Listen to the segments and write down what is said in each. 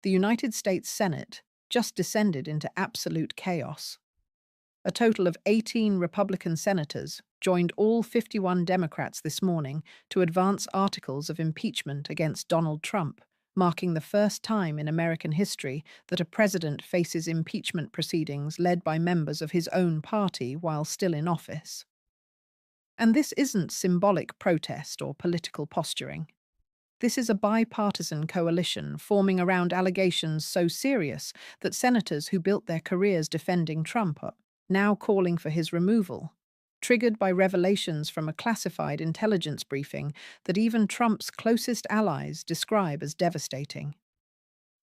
The United States Senate just descended into absolute chaos. A total of 18 Republican senators joined all 51 Democrats this morning to advance articles of impeachment against Donald Trump, marking the first time in American history that a president faces impeachment proceedings led by members of his own party while still in office. And this isn't symbolic protest or political posturing. This is a bipartisan coalition forming around allegations so serious that senators who built their careers defending Trump are now calling for his removal, triggered by revelations from a classified intelligence briefing that even Trump's closest allies describe as devastating.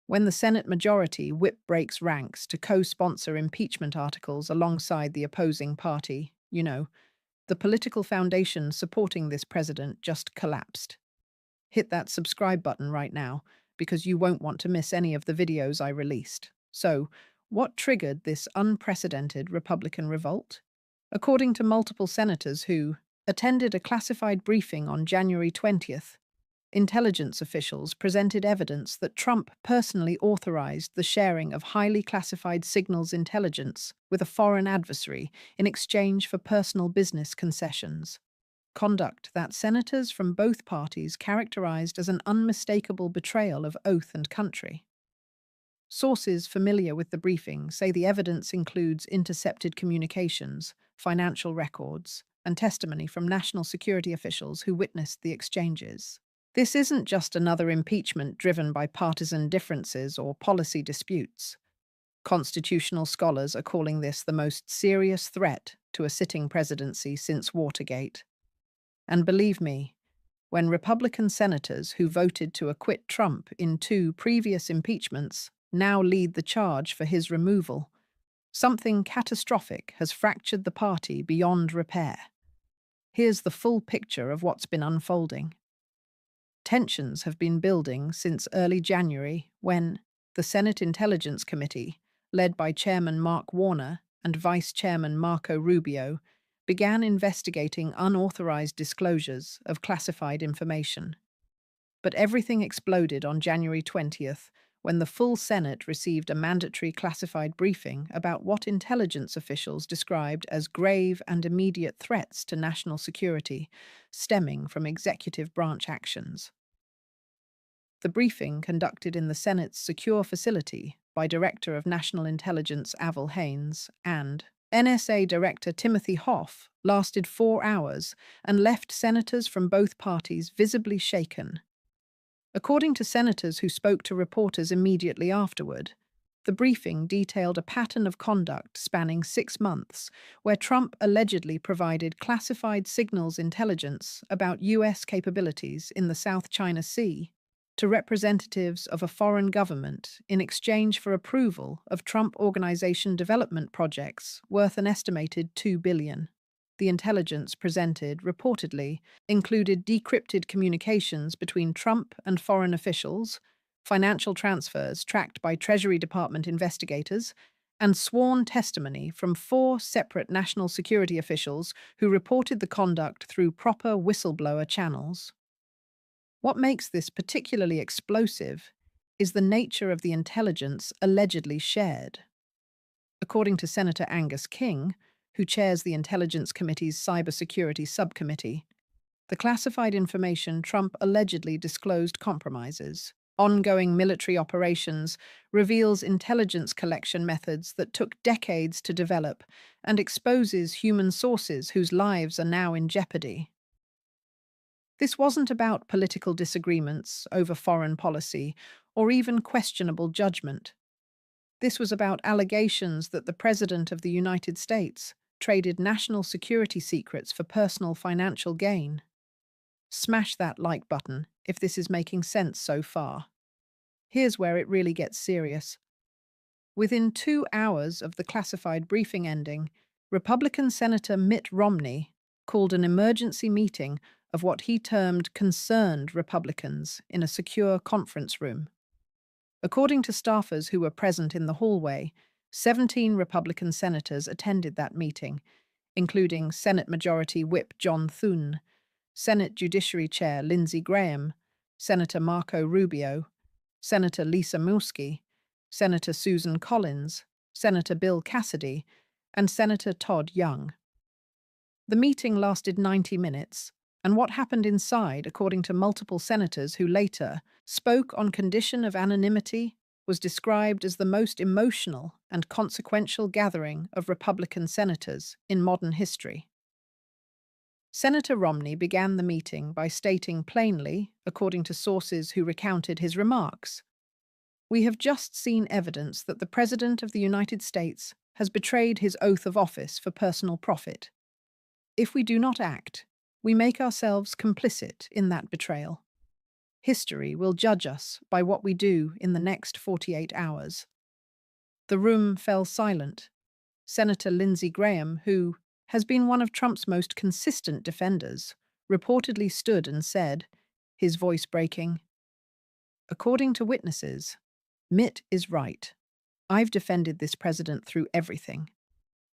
When the Senate majority whip breaks ranks to co-sponsor impeachment articles alongside the opposing party, the political foundation supporting this president just collapsed. Hit that subscribe button right now because you won't want to miss any of the videos I released. So, what triggered this unprecedented Republican revolt? According to multiple senators who attended a classified briefing on January 20th, intelligence officials presented evidence that Trump personally authorized the sharing of highly classified signals intelligence with a foreign adversary in exchange for personal business concessions. Conduct that senators from both parties characterized as an unmistakable betrayal of oath and country. Sources familiar with the briefing say the evidence includes intercepted communications, financial records, and testimony from national security officials who witnessed the exchanges. This isn't just another impeachment driven by partisan differences or policy disputes. Constitutional scholars are calling this the most serious threat to a sitting presidency since Watergate. And believe me, when Republican senators who voted to acquit Trump in 2 previous impeachments now lead the charge for his removal, something catastrophic has fractured the party beyond repair. Here's the full picture of what's been unfolding. Tensions have been building since early January when the Senate Intelligence Committee, led by Chairman Mark Warner and Vice Chairman Marco Rubio, began investigating unauthorized disclosures of classified information. But everything exploded on January 20th when the full Senate received a mandatory classified briefing about what intelligence officials described as grave and immediate threats to national security stemming from executive branch actions. The briefing, conducted in the Senate's secure facility by Director of National Intelligence Avril Haines and NSA Director Timothy Hoff, lasted 4 hours and left senators from both parties visibly shaken. According to senators who spoke to reporters immediately afterward, the briefing detailed a pattern of conduct spanning 6 months, where Trump allegedly provided classified signals intelligence about U.S. capabilities in the South China Sea to representatives of a foreign government in exchange for approval of Trump Organization development projects worth an estimated $2 billion. The intelligence presented, reportedly, included decrypted communications between Trump and foreign officials, financial transfers tracked by Treasury Department investigators, and sworn testimony from 4 separate national security officials who reported the conduct through proper whistleblower channels. What makes this particularly explosive is the nature of the intelligence allegedly shared. According to Senator Angus King, who chairs the Intelligence Committee's Cybersecurity Subcommittee, the classified information Trump allegedly disclosed compromises ongoing military operations, reveals intelligence collection methods that took decades to develop, and exposes human sources whose lives are now in jeopardy. This wasn't about political disagreements over foreign policy or even questionable judgment. This was about allegations that the President of the United States traded national security secrets for personal financial gain. Smash that like button if this is making sense so far. Here's where it really gets serious. Within 2 hours of the classified briefing ending, Republican Senator Mitt Romney called an emergency meeting of what he termed concerned Republicans in a secure conference room. According to staffers who were present in the hallway, 17 Republican senators attended that meeting, including Senate Majority Whip John Thune, Senate Judiciary Chair Lindsey Graham, Senator Marco Rubio, Senator Lisa Murkowski, Senator Susan Collins, Senator Bill Cassidy, and Senator Todd Young. The meeting lasted 90 minutes, and what happened inside, according to multiple senators who later spoke on condition of anonymity, was described as the most emotional and consequential gathering of Republican senators in modern history. Senator Romney began the meeting by stating plainly, according to sources who recounted his remarks, "We have just seen evidence that the President of the United States has betrayed his oath of office for personal profit. If we do not act, we make ourselves complicit in that betrayal. History will judge us by what we do in the next 48 hours." The room fell silent. Senator Lindsey Graham, who has been one of Trump's most consistent defenders, reportedly stood and said, his voice breaking, "According to witnesses, Mitt is right. I've defended this president through everything.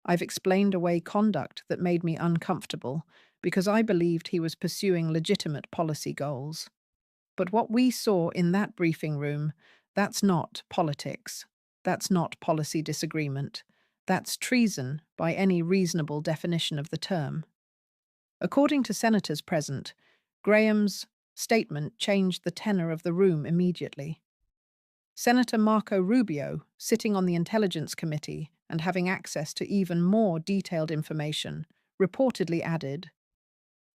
I've explained away conduct that made me uncomfortable because I believed he was pursuing legitimate policy goals. But what we saw in that briefing room, that's not politics. That's not policy disagreement. That's treason by any reasonable definition of the term." According to senators present, Graham's statement changed the tenor of the room immediately. Senator Marco Rubio, sitting on the Intelligence Committee and having access to even more detailed information, reportedly added,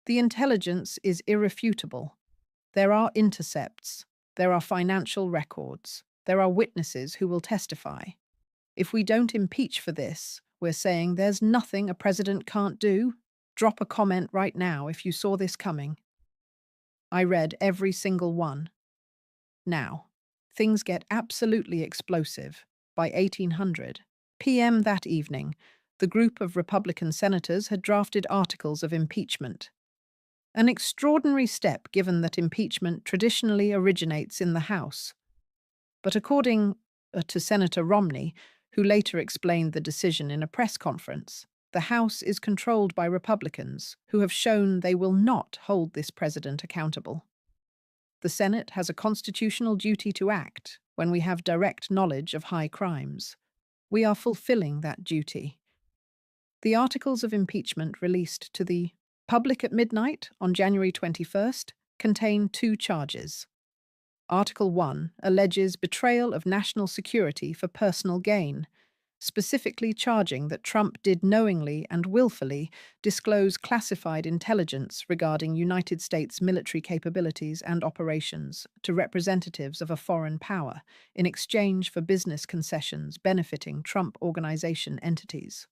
"The intelligence is irrefutable. There are intercepts, there are financial records, there are witnesses who will testify. If we don't impeach for this, we're saying there's nothing a president can't do. Drop a comment right now if you saw this coming." I read every single one. Now, things get absolutely explosive. By 1800 p.m. that evening, the group of Republican senators had drafted articles of impeachment. An extraordinary step given that impeachment traditionally originates in the House. But according to Senator Romney, who later explained the decision in a press conference, the House is controlled by Republicans who have shown they will not hold this president accountable. The Senate has a constitutional duty to act when we have direct knowledge of high crimes. We are fulfilling that duty. The articles of impeachment released to the public at midnight on January 21st contain two charges. Article 1 alleges betrayal of national security for personal gain, specifically charging that Trump did knowingly and willfully disclose classified intelligence regarding United States military capabilities and operations to representatives of a foreign power in exchange for business concessions benefiting Trump Organization entities.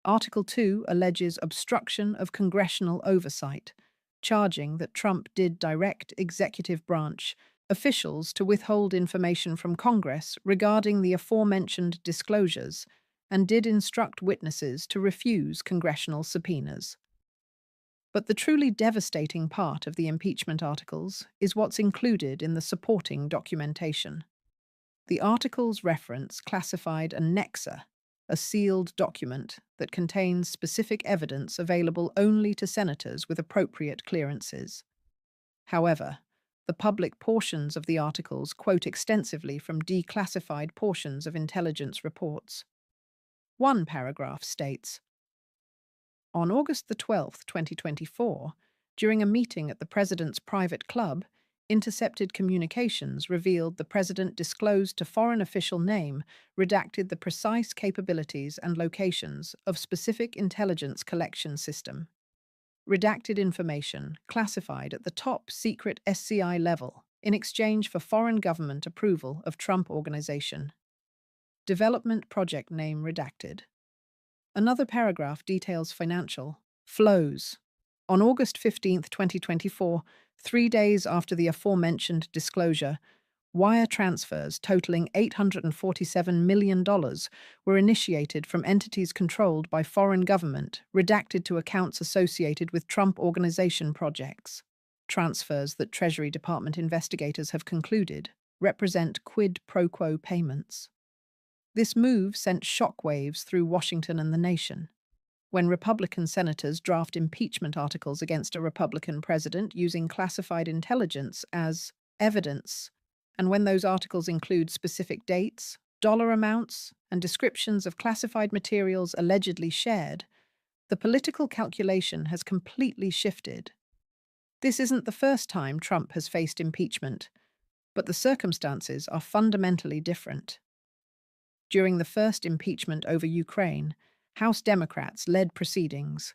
Article 2 alleges obstruction of congressional oversight, charging that Trump did direct executive branch officials to withhold information from Congress regarding the aforementioned disclosures and did instruct witnesses to refuse congressional subpoenas. But the truly devastating part of the impeachment articles is what's included in the supporting documentation. The articles reference classified annexa, a sealed document that contains specific evidence available only to senators with appropriate clearances. However, the public portions of the articles quote extensively from declassified portions of intelligence reports. One paragraph states, "On August the 12th, 2024, during a meeting at the President's private club, intercepted communications revealed the President disclosed to foreign official name redacted the precise capabilities and locations of specific intelligence collection system. Redacted information classified at the top secret SCI level in exchange for foreign government approval of Trump Organization. Development project name redacted." Another paragraph details financial flows. On August 15th, 2024, 3 days after the aforementioned disclosure, wire transfers totaling $847 million were initiated from entities controlled by foreign government, redacted to accounts associated with Trump Organization projects. Transfers that Treasury Department investigators have concluded represent quid pro quo payments. This move sent shockwaves through Washington and the nation. When Republican senators draft impeachment articles against a Republican president using classified intelligence as evidence, And when those articles include specific dates, dollar amounts, and descriptions of classified materials allegedly shared, the political calculation has completely shifted. This isn't the first time Trump has faced impeachment, but the circumstances are fundamentally different. During the first impeachment over Ukraine, House Democrats led proceedings.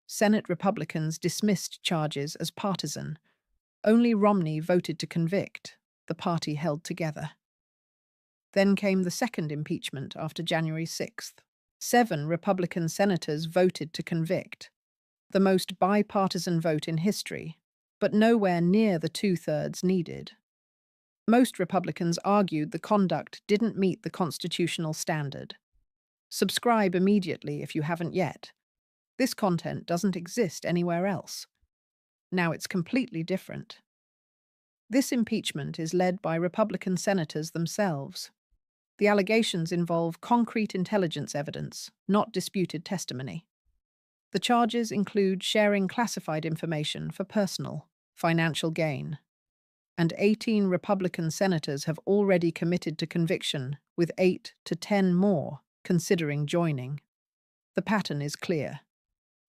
Senate Republicans dismissed charges as partisan. Only Romney voted to convict. The party held together. Then came the second impeachment after January 6th. 7 Republican senators voted to convict, the most bipartisan vote in history, but nowhere near the two-thirds needed. Most Republicans argued the conduct didn't meet the constitutional standard. Subscribe immediately if you haven't yet. This content doesn't exist anywhere else. Now it's completely different. This impeachment is led by Republican senators themselves. The allegations involve concrete intelligence evidence, not disputed testimony. The charges include sharing classified information for personal, financial gain. And 18 Republican senators have already committed to conviction, with 8 to 10 more considering joining. The pattern is clear.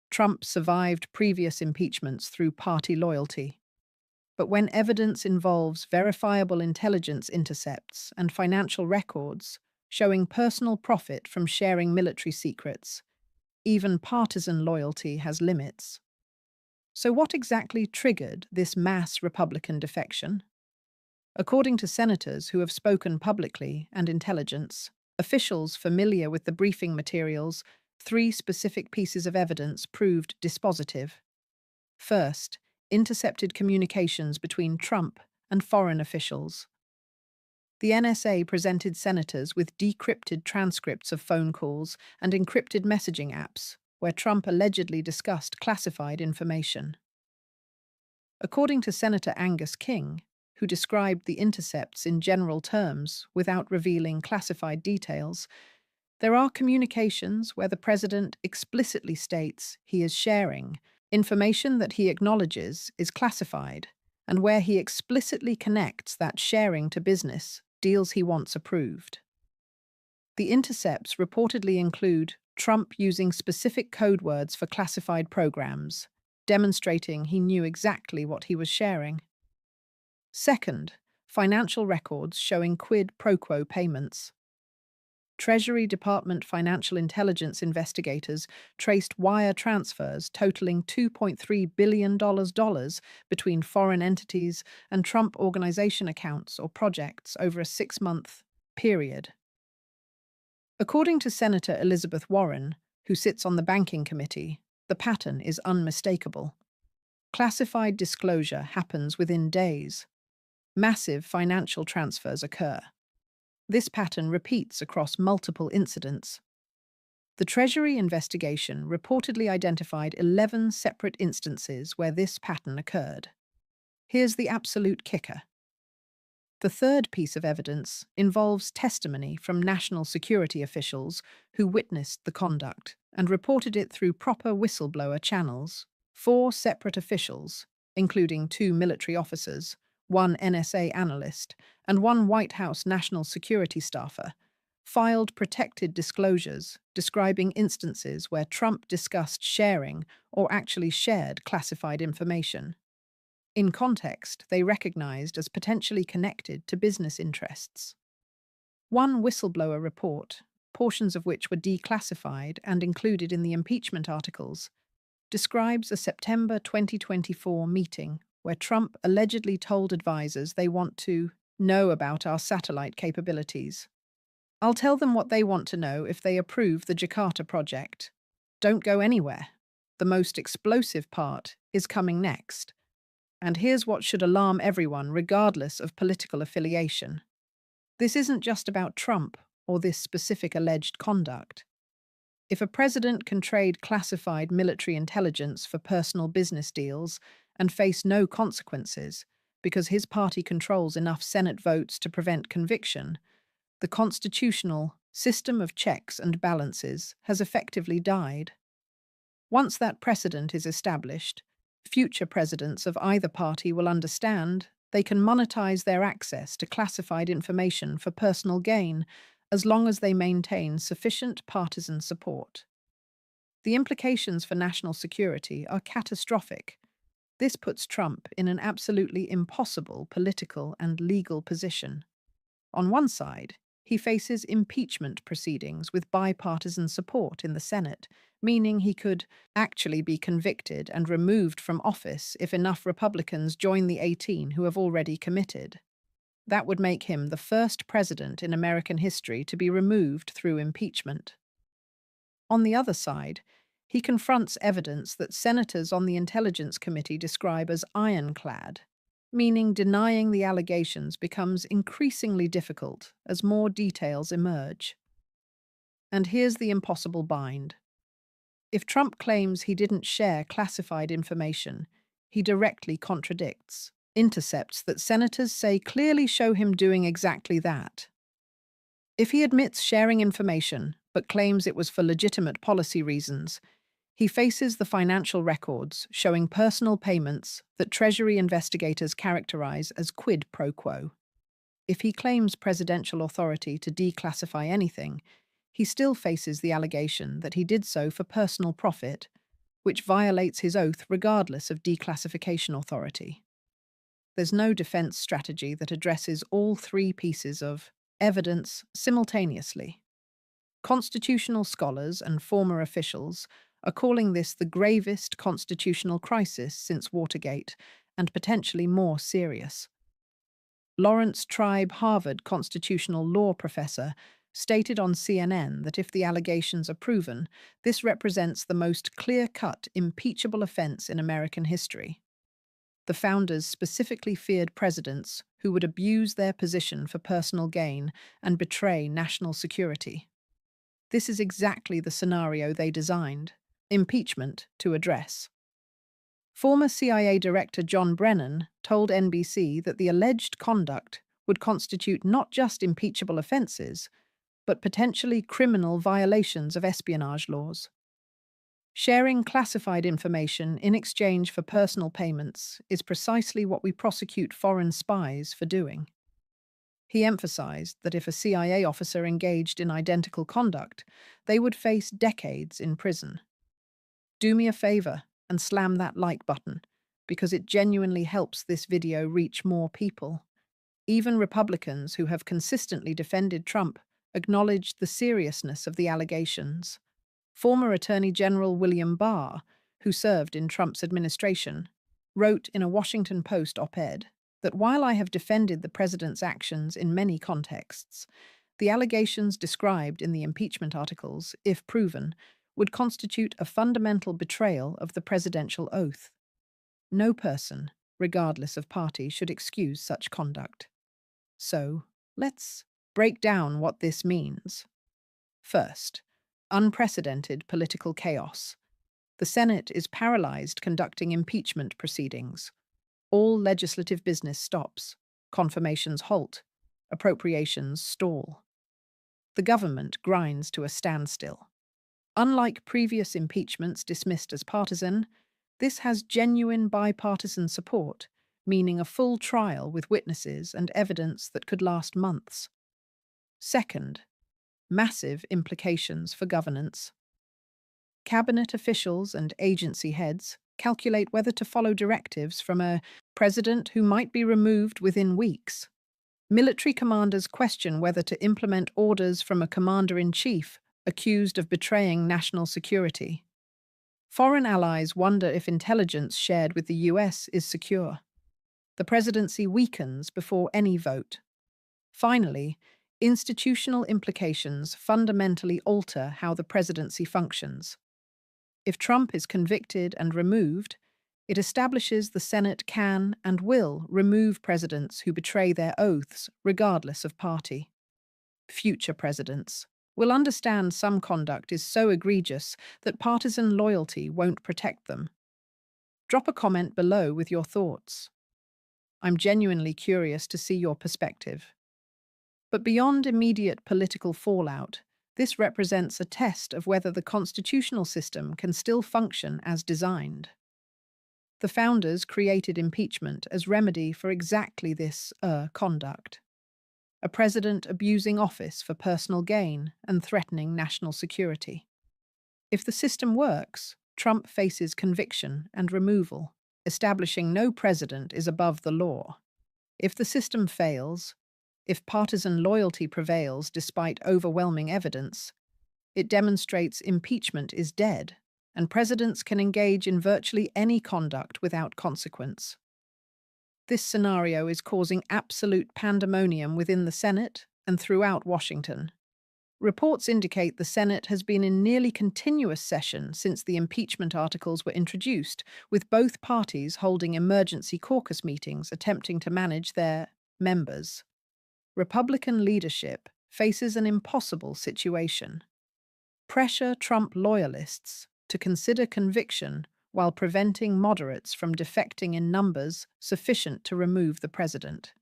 Trump survived previous impeachments through party loyalty. But when evidence involves verifiable intelligence intercepts and financial records showing personal profit from sharing military secrets, even partisan loyalty has limits. So what exactly triggered this mass Republican defection? According to senators who have spoken publicly and intelligence, officials familiar with the briefing materials, 3 specific pieces of evidence proved dispositive. First, intercepted communications between Trump and foreign officials. The NSA presented senators with decrypted transcripts of phone calls and encrypted messaging apps, where Trump allegedly discussed classified information. According to Senator Angus King, who described the intercepts in general terms without revealing classified details, there are communications where the president explicitly states he is sharing information that he acknowledges is classified, and where he explicitly connects that sharing to business deals he wants approved. The intercepts reportedly include Trump using specific code words for classified programs, demonstrating he knew exactly what he was sharing. Second, financial records showing quid pro quo payments. Treasury Department financial intelligence investigators traced wire transfers totaling $2.3 billion between foreign entities and Trump Organization accounts or projects over a 6-month period. According to Senator Elizabeth Warren, who sits on the Banking Committee, the pattern is unmistakable. Classified disclosure happens within days. Massive financial transfers occur. This pattern repeats across multiple incidents. The Treasury investigation reportedly identified 11 separate instances where this pattern occurred. Here's the absolute kicker. The third piece of evidence involves testimony from national security officials who witnessed the conduct and reported it through proper whistleblower channels. 4 separate officials, including 2 military officers, 1 NSA analyst, and 1 White House national security staffer, filed protected disclosures describing instances where Trump discussed sharing or actually shared classified information. In context, they recognized as potentially connected to business interests. One whistleblower report, portions of which were declassified and included in the impeachment articles, describes a September 2024 meeting where Trump allegedly told advisors they want to know about our satellite capabilities. I'll tell them what they want to know if they approve the Jakarta project. Don't go anywhere. The most explosive part is coming next. And here's what should alarm everyone, regardless of political affiliation. This isn't just about Trump or this specific alleged conduct. If a president can trade classified military intelligence for personal business deals and face no consequences because his party controls enough Senate votes to prevent conviction, the constitutional system of checks and balances has effectively died. Once that precedent is established, future presidents of either party will understand They can monetize their access to classified information for personal gain as long as they maintain sufficient partisan support. The implications for national security are catastrophic. This puts Trump in an absolutely impossible political and legal position. On one side, he faces impeachment proceedings with bipartisan support in the Senate, meaning he could actually be convicted and removed from office if enough Republicans join the 18 who have already committed. That would make him the first president in American history to be removed through impeachment. On the other side, he confronts evidence that senators on the Intelligence Committee describe as ironclad, meaning denying the allegations becomes increasingly difficult as more details emerge. And here's the impossible bind. If Trump claims he didn't share classified information, he directly contradicts intercepts that senators say clearly show him doing exactly that. If he admits sharing information but claims it was for legitimate policy reasons, he faces the financial records showing personal payments that Treasury investigators characterize as quid pro quo. If he claims presidential authority to declassify anything, he still faces the allegation that he did so for personal profit, which violates his oath regardless of declassification authority. There's no defense strategy that addresses all three pieces of evidence simultaneously. Constitutional scholars and former officials are calling this the gravest constitutional crisis since Watergate, and potentially more serious. Lawrence Tribe, Harvard constitutional law professor, stated on CNN that if the allegations are proven, this represents the most clear-cut, impeachable offense in American history. The founders specifically feared presidents who would abuse their position for personal gain and betray national security. This is exactly the scenario they designed impeachment to address. Former CIA Director John Brennan told NBC that the alleged conduct would constitute not just impeachable offenses, but potentially criminal violations of espionage laws. Sharing classified information in exchange for personal payments is precisely what we prosecute foreign spies for doing. He emphasized that if a CIA officer engaged in identical conduct, they would face decades in prison. Do me a favor and slam that like button, because it genuinely helps this video reach more people. Even Republicans who have consistently defended Trump acknowledged the seriousness of the allegations. Former Attorney General William Barr, who served in Trump's administration, wrote in a Washington Post op-ed that while I have defended the president's actions in many contexts, the allegations described in the impeachment articles, if proven, would constitute a fundamental betrayal of the presidential oath. No person, regardless of party, should excuse such conduct. So, let's break down what this means. First, unprecedented political chaos. The Senate is paralyzed conducting impeachment proceedings. All legislative business stops, confirmations halt, appropriations stall. The government grinds to a standstill. Unlike previous impeachments dismissed as partisan, this has genuine bipartisan support, meaning a full trial with witnesses and evidence that could last months. Second, massive implications for governance. Cabinet officials and agency heads calculate whether to follow directives from a president who might be removed within weeks. Military commanders question whether to implement orders from a commander-in-chief accused of betraying national security. Foreign allies wonder if intelligence shared with the US is secure. The presidency weakens before any vote. Finally, institutional implications fundamentally alter how the presidency functions. If Trump is convicted and removed, it establishes the Senate can and will remove presidents who betray their oaths, regardless of party. Future presidents will understand some conduct is so egregious that partisan loyalty won't protect them. Drop a comment below with your thoughts. I'm genuinely curious to see your perspective. But beyond immediate political fallout, this represents a test of whether the constitutional system can still function as designed. The founders created impeachment as remedy for exactly this conduct. A president abusing office for personal gain and threatening national security. If the system works, Trump faces conviction and removal, establishing no president is above the law. If the system fails, if partisan loyalty prevails despite overwhelming evidence, it demonstrates impeachment is dead, and presidents can engage in virtually any conduct without consequence. This scenario is causing absolute pandemonium within the Senate and throughout Washington. Reports indicate the Senate has been in nearly continuous session since the impeachment articles were introduced, with both parties holding emergency caucus meetings attempting to manage their members. Republican leadership faces an impossible situation. Pressure Trump loyalists to consider conviction while preventing moderates from defecting in numbers sufficient to remove the president.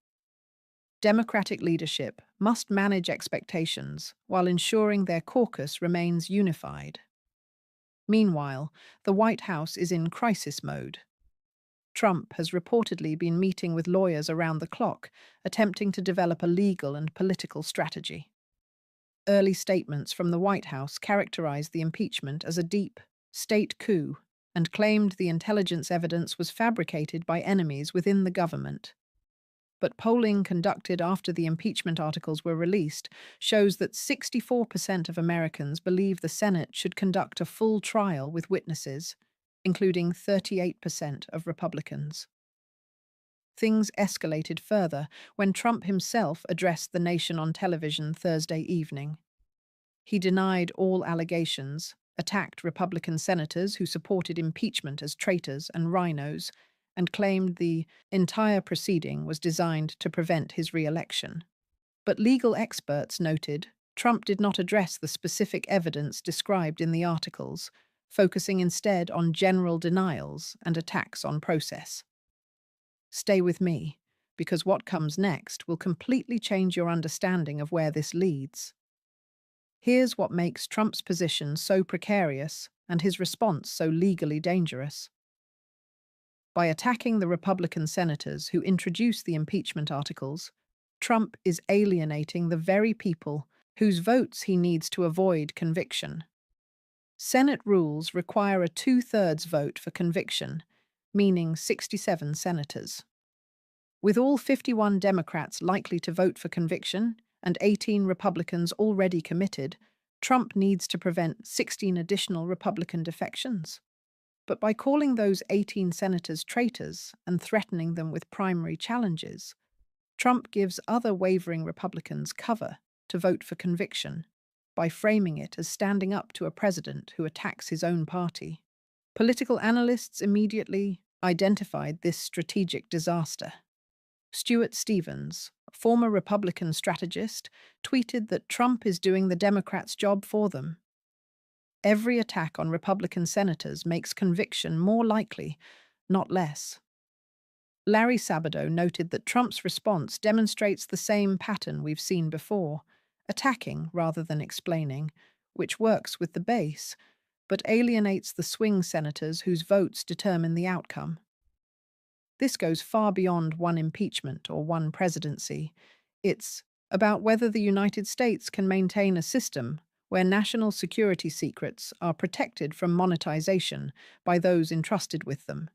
Democratic leadership must manage expectations while ensuring their caucus remains unified. Meanwhile, the White House is in crisis mode. Trump has reportedly been meeting with lawyers around the clock, attempting to develop a legal and political strategy. Early statements from the White House characterized the impeachment as a deep state coup and claimed the intelligence evidence was fabricated by enemies within the government. But polling conducted after the impeachment articles were released shows that 64% of Americans believe the Senate should conduct a full trial with witnesses, including 38% of Republicans. Things escalated further when Trump himself addressed the nation on television Thursday evening. He denied all allegations, attacked Republican senators who supported impeachment as traitors and rhinos, and claimed the entire proceeding was designed to prevent his re-election. But legal experts noted Trump did not address the specific evidence described in the articles, focusing instead on general denials and attacks on process. Stay with me, because what comes next will completely change your understanding of where this leads. Here's what makes Trump's position so precarious and his response so legally dangerous. By attacking the Republican senators who introduced the impeachment articles, Trump is alienating the very people whose votes he needs to avoid conviction. Senate rules require a two-thirds vote for conviction, meaning 67 senators. With all 51 Democrats likely to vote for conviction and 18 Republicans already committed, Trump needs to prevent 16 additional Republican defections. But by calling those 18 senators traitors and threatening them with primary challenges, Trump gives other wavering Republicans cover to vote for conviction by framing it as standing up to a president who attacks his own party. Political analysts immediately identified this strategic disaster. Stuart Stevens, a former Republican strategist, tweeted that Trump is doing the Democrats' job for them. Every attack on Republican senators makes conviction more likely, not less. Larry Sabato noted that Trump's response demonstrates the same pattern we've seen before, attacking rather than explaining, which works with the base, but alienates the swing senators whose votes determine the outcome. This goes far beyond one impeachment or one presidency. It's about whether the United States can maintain a system where national security secrets are protected from monetization by those entrusted with them.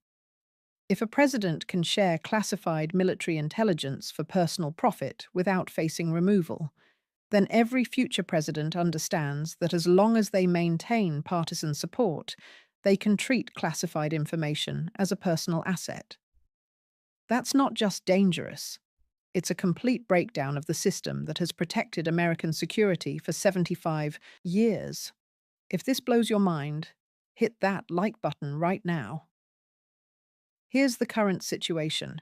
If a president can share classified military intelligence for personal profit without facing removal, then every future president understands that as long as they maintain partisan support, they can treat classified information as a personal asset. That's not just dangerous. It's a complete breakdown of the system that has protected American security for 75 years. If this blows your mind, hit that like button right now. Here's the current situation.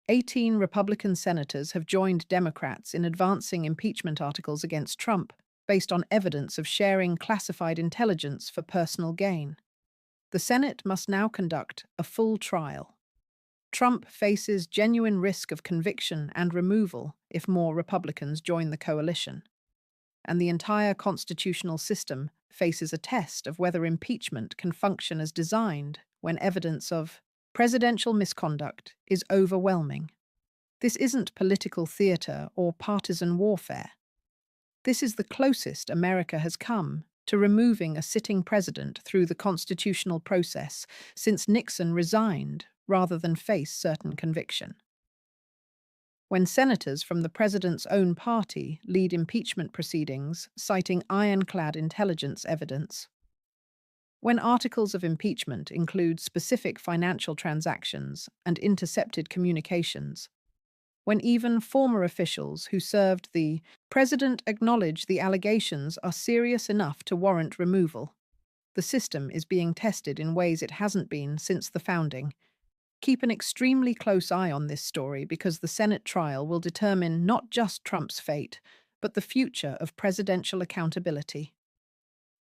18 Republican senators have joined Democrats in advancing impeachment articles against Trump based on evidence of sharing classified intelligence for personal gain. The Senate must now conduct a full trial. Trump faces genuine risk of conviction and removal if more Republicans join the coalition. And the entire constitutional system faces a test of whether impeachment can function as designed when evidence of presidential misconduct is overwhelming. This isn't political theatre or partisan warfare. This is the closest America has come to removing a sitting president through the constitutional process since Nixon resigned rather than face certain conviction. When senators from the president's own party lead impeachment proceedings citing ironclad intelligence evidence, when articles of impeachment include specific financial transactions and intercepted communications, when even former officials who served the president acknowledge the allegations are serious enough to warrant removal, the system is being tested in ways it hasn't been since the founding. Keep an extremely close eye on this story because the Senate trial will determine not just Trump's fate, but the future of presidential accountability.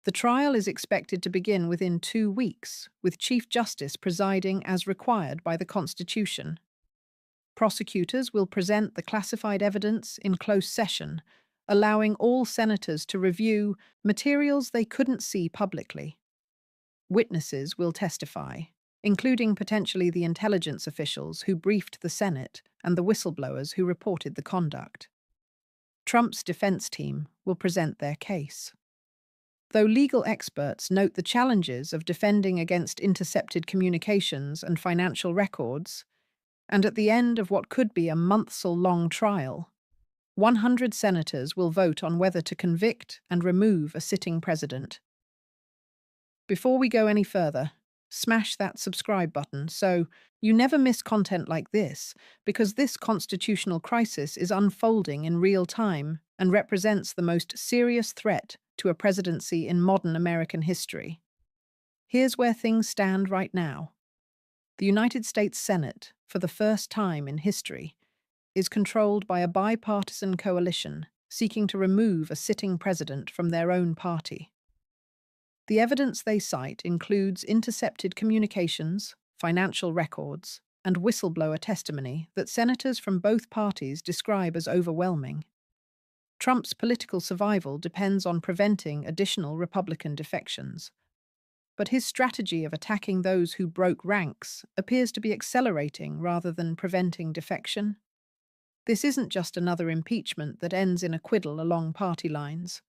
The trial is expected to begin within 2 weeks, with Chief Justice presiding as required by the Constitution. Prosecutors will present the classified evidence in close session, allowing all senators to review materials they couldn't see publicly. Witnesses will testify, including potentially the intelligence officials who briefed the Senate and the whistleblowers who reported the conduct. Trump's defense team will present their case. Though legal experts note the challenges of defending against intercepted communications and financial records, and at the end of what could be a months-long trial, 100 senators will vote on whether to convict and remove a sitting president. Before we go any further, smash that subscribe button so you never miss content like this, because this constitutional crisis is unfolding in real time and represents the most serious threat to a presidency in modern American history. Here's where things stand right now. The United States Senate, for the first time in history, is controlled by a bipartisan coalition seeking to remove a sitting president from their own party. The evidence they cite includes intercepted communications, financial records, and whistleblower testimony that senators from both parties describe as overwhelming. Trump's political survival depends on preventing additional Republican defections, but his strategy of attacking those who broke ranks appears to be accelerating rather than preventing defection. This isn't just another impeachment that ends in acquittal along party lines.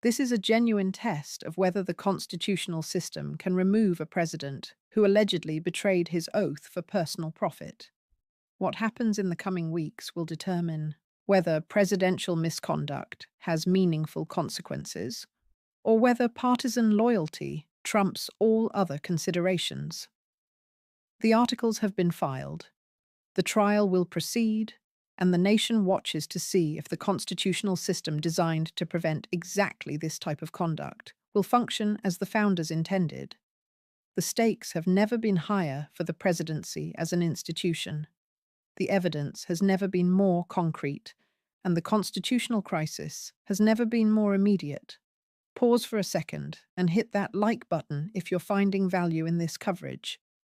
This is a genuine test of whether the constitutional system can remove a president who allegedly betrayed his oath for personal profit. What happens in the coming weeks will determine whether presidential misconduct has meaningful consequences, or whether partisan loyalty trumps all other considerations. The articles have been filed. The trial will proceed, and the nation watches to see if the constitutional system designed to prevent exactly this type of conduct will function as the founders intended. The stakes have never been higher for the presidency as an institution. The evidence has never been more concrete, and the constitutional crisis has never been more immediate. Pause for a second and hit that like button if you're finding value in this coverage.